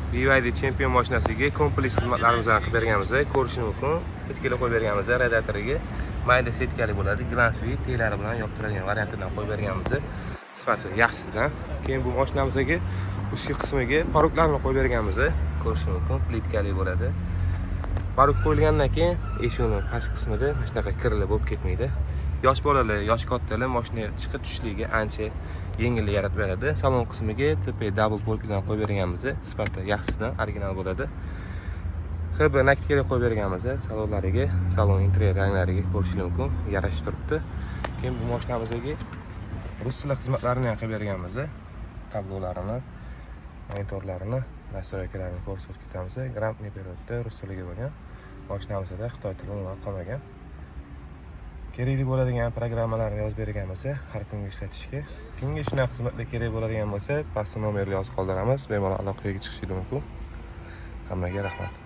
BYD Champion mashinasiga kompleks xizmatlarimizni qilib berganmiz. Ko'rishni mumkin. Setkali qo'yib berganmiz. Radiatoriga mayda setkali bo'ladi. Glansli teglari bilan yoptirilgan variantidan qo'yib berganmiz. Sifati yaxshisidan. Keyin bu mashinamizga ustki qismiga paruklarni qo'yib berganmiz. Ko'rishni mumkin. Plitkali bo'ladi. Paruk qo'yilgandan keyin eshikning past qismida mana shunaqa kirli bo'lib ketmaydi. Yosh bolalar, yosh kattalar mashina chiqib tushishligiga ancha yengillik yaratib beradi. Salon qismiga tepaga double polkdan qo'yib berganmiz. Sifati yaxshisidan original bo'ladi. HB nakitga qo'yib berganmiz. Salonlariga, salon interyer ranglariga ko'rishingiz mumkin. Yarashib turibdi. Keyin bu mashinamizga rus tili xizmatlarini ham qilib berganmiz. Tablolarini, monitorlarini, nastroykalarni ko'rsatib ketamiz. Gramotniy periodda rus tiliga bo'lgan. Mashinamizda Xitoy tili umuman qolmagan. Kerakli bo'ladigan programmalarni yozib berganmiz har kungi ishlatishga. Kimga shunaqa xizmatlar kerak bo'ladigan bo'lsa, pastda nomerni yozib qoldiramiz. Bemalol aloqaga chiqishingiz mumkin. Hammaga rahmat.